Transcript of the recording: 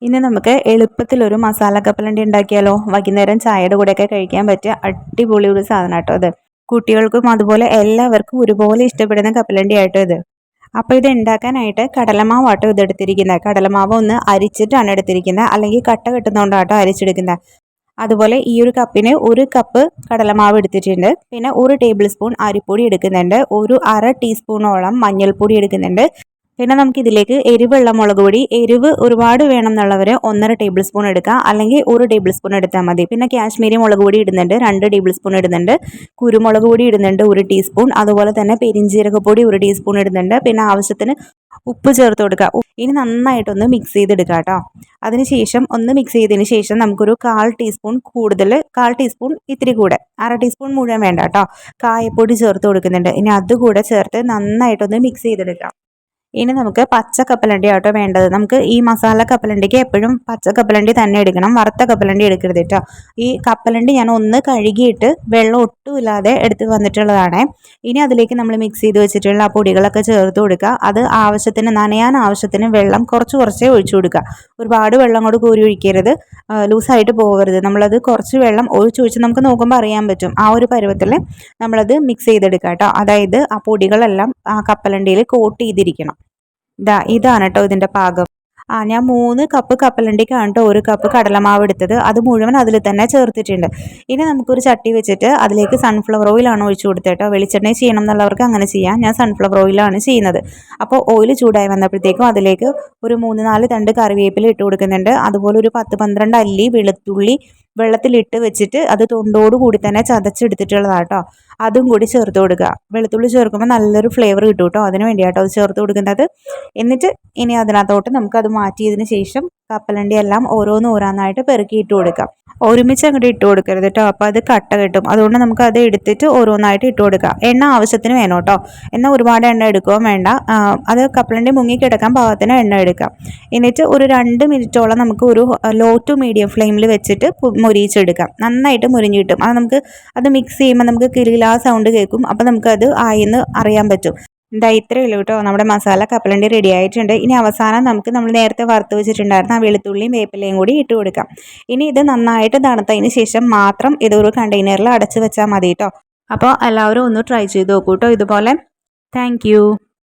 ഇനി നമുക്ക് എളുപ്പത്തിലൊരു മസാല കപ്പലണ്ടി ഉണ്ടാക്കിയാലോ? വൈകുന്നേരം ചായയുടെ കൂടെയൊക്കെ കഴിക്കാൻ പറ്റിയ അടിപൊളി ഒരു സാധനം കേട്ടോ ഇത്. കുട്ടികൾക്കും അതുപോലെ എല്ലാവർക്കും ഒരുപോലെ ഇഷ്ടപ്പെടുന്ന കപ്പലണ്ടി ആയിട്ടോ ഇത്. അപ്പോൾ ഇത് ഉണ്ടാക്കാനായിട്ട് കടലമാവാട്ടോ ഇത് എടുത്തിരിക്കുന്നത്. കടലമാവ് ഒന്ന് അരിച്ചിട്ടാണ് എടുത്തിരിക്കുന്നത്, അല്ലെങ്കിൽ കട്ട കെട്ടുന്നതുകൊണ്ടാട്ടോ അരിച്ചെടുക്കുന്നത്. അതുപോലെ ഈ ഒരു കപ്പിന് 1 കപ്പ് കടലമാവ് എടുത്തിട്ടുണ്ട്. പിന്നെ 1 ടേബിൾ സ്പൂൺ അരിപ്പൊടി എടുക്കുന്നുണ്ട്. ഒരു അര ടീസ്പൂണോളം മഞ്ഞൾപ്പൊടി എടുക്കുന്നുണ്ട്. പിന്നെ നമുക്ക് ഇതിലേക്ക് എരിവുള്ള മുളക് പൊടി, എരിവ് ഒരുപാട് വേണം എന്നുള്ളവർ 1.5 ടേബിൾ സ്പൂൺ എടുക്കുക, അല്ലെങ്കിൽ 1 ടേബിൾ സ്പൂൺ എടുത്താൽ മതി. പിന്നെ കാശ്മീരി മുളക് പൊടി ഇടുന്നുണ്ട്, 2 ടേബിൾ സ്പൂൺ ഇടുന്നുണ്ട്. കുരുമുളക് പൊടി ഇടുന്നുണ്ട് 1 ടീസ്പൂൺ. അതുപോലെ തന്നെ പെരിഞ്ജീരകപ്പൊടി 1 ടീസ്പൂൺ ഇടുന്നുണ്ട്. പിന്നെ ആവശ്യത്തിന് ഉപ്പ് ചേർത്ത് കൊടുക്കുക. ഇനി നന്നായിട്ടൊന്ന് മിക്സ് ചെയ്തെടുക്കുക കേട്ടോ. അതിനുശേഷം ഒന്ന് മിക്സ് ചെയ്തതിന് ശേഷം നമുക്കൊരു 1/4 ടീസ്പൂൺ കൂടുതൽ, 1/4 ടീസ്പൂൺ ഇത്തിരി കൂടെ, അര ടീസ്പൂൺ മുഴുവൻ വേണ്ട കേട്ടോ, കായപ്പൊടി ചേർത്ത് കൊടുക്കുന്നുണ്ട്. ഇനി അതുകൂടെ ചേർത്ത് നന്നായിട്ടൊന്ന് മിക്സ് ചെയ്തെടുക്കാം. ഇനി നമുക്ക് പച്ച കപ്പലണ്ടി ആട്ടോ വേണ്ടത്. നമുക്ക് ഈ മസാല കപ്പലണ്ടിക്ക് എപ്പോഴും പച്ച കപ്പലണ്ടി തന്നെ എടുക്കണം, വറുത്ത കപ്പലണ്ടി എടുക്കരുത് കേട്ടോ. ഈ കപ്പലണ്ടി ഞാൻ ഒന്ന് കഴുകിയിട്ട് വെള്ളം ഒട്ടുമില്ലാതെ എടുത്ത് വന്നിട്ടുള്ളതാണ്. ഇനി അതിലേക്ക് നമ്മൾ മിക്സ് ചെയ്ത് വെച്ചിട്ടുള്ള ആ പൊടികളൊക്കെ ചേർത്ത് കൊടുക്കുക. അത് ആവശ്യത്തിന്, നനയാൻ ആവശ്യത്തിന് വെള്ളം കുറച്ചേ ഒഴിച്ചു കൊടുക്കുക. ഒരുപാട് വെള്ളം കൂടെ കോരി ഒഴിക്കരുത്, ലൂസായിട്ട് പോകരുത്. നമ്മളത് കുറച്ച് വെള്ളം ഒഴിച്ച് നമുക്ക് നോക്കുമ്പോൾ അറിയാൻ പറ്റും. ആ ഒരു പരുവത്തിൽ നമ്മളത് മിക്സ് ചെയ്തെടുക്കുക കേട്ടോ. അതായത് ആ പൊടികളെല്ലാം ആ കപ്പലണ്ടിയിൽ കോട്ട് ചെയ്തിരിക്കണം. ഇതാണ് കേട്ടോ ഇതിൻ്റെ പാകം. ഞാൻ 3 കപ്പ് കപ്പലണ്ടിക്കാണ് കേട്ടോ 1 കപ്പ് കടലമാവ് എടുത്തത്. അത് മുഴുവൻ അതിൽ തന്നെ ചേർത്തിട്ടുണ്ട്. ഇനി നമുക്കൊരു ചട്ടി വെച്ചിട്ട് അതിലേക്ക് സൺഫ്ലവർ ഓയിലാണ് ഒഴിച്ചു കൊടുത്തത് കേട്ടോ. വെളിച്ചെണ്ണ ചെയ്യണം എന്നുള്ളവർക്ക് അങ്ങനെ ചെയ്യാം. ഞാൻ സൺഫ്ലവർ ഓയിലാണ് ചെയ്യുന്നത്. അപ്പോൾ ഓയിൽ ചൂടായി വന്നപ്പോഴത്തേക്കും അതിലേക്ക് ഒരു 3-4 തണ്ട് കറിവേപ്പില ഇട്ട് കൊടുക്കുന്നുണ്ട്. അതുപോലെ ഒരു 10-12 അല്ലി വെളുത്തുള്ളി വെള്ളത്തിലിട്ട് വെച്ചിട്ട് അത് തൊണ്ടോട് കൂടി തന്നെ ചതച്ചെടുത്തിട്ടുള്ളതാട്ടോ. അതും കൂടി ചേർത്ത് കൊടുക്കുക. വെളുത്തുള്ളി ചേർക്കുമ്പോൾ നല്ലൊരു ഫ്ലേവർ കിട്ടും കേട്ടോ, അതിന് വേണ്ടിയാട്ടോ അത് ചേർത്ത് കൊടുക്കുന്നത്. എന്നിട്ട് ഇനി അതിനകത്തോട്ട് നമുക്കത് മാറ്റിയതിന് ശേഷം കപ്പലണ്ടി എല്ലാം ഓരോന്നായിട്ട് പെറുക്കിയിട്ട് കൊടുക്കാം. ഒരുമിച്ച് അങ്ങോട്ട് ഇട്ട് കൊടുക്കരുത് കേട്ടോ, അപ്പോൾ അത് കട്ട കെട്ടും. അതുകൊണ്ട് നമുക്ക് അത് എടുത്തിട്ട് ഓരോന്നായിട്ട് ഇട്ട് കൊടുക്കാം. എണ്ണ ആവശ്യത്തിന് വേണം കേട്ടോ, എന്നാൽ ഒരുപാട് എണ്ണ എടുക്കുകയും വേണ്ട. അത് കപ്പലണ്ടി മുങ്ങിക്കിടക്കാൻ പാകത്തിന് എണ്ണ എടുക്കാം. എന്നിട്ട് ഒരു 2 മിനിറ്റോളം നമുക്ക് ഒരു ലോ ടു മീഡിയം ഫ്ലെയിമിൽ വെച്ചിട്ട് മുരിയിച്ചെടുക്കാം. നന്നായിട്ട് മുരിഞ്ഞ് കിട്ടും. അത് മിക്സ് ചെയ്യുമ്പോൾ നമുക്ക് കിലുകിലാ സൗണ്ട് കേൾക്കും. അപ്പോൾ നമുക്കത് ആയെന്ന് അറിയാൻ പറ്റും. ഇത്രയേ ഉള്ളൂ കേട്ടോ, നമ്മുടെ മസാല കപ്പലണ്ടി റെഡി ആയിട്ടുണ്ട്. ഇനി അവസാനം നമുക്ക് നമ്മൾ നേരത്തെ വറുത്ത് വെച്ചിട്ടുണ്ടായിരുന്ന ആ വെളുത്തുള്ളിയും വേപ്പിലയും കൂടി ഇട്ട് കൊടുക്കാം. ഇനി ഇത് നന്നായിട്ട് തണുത്തതിന് ശേഷം മാത്രം ഇതൊരു കണ്ടെയ്നറിൽ അടച്ച് വെച്ചാൽ മതി കേട്ടോ. അപ്പോൾ എല്ലാവരും ഒന്ന് ട്രൈ ചെയ്ത് നോക്കൂ കേട്ടോ ഇതുപോലെ. താങ്ക്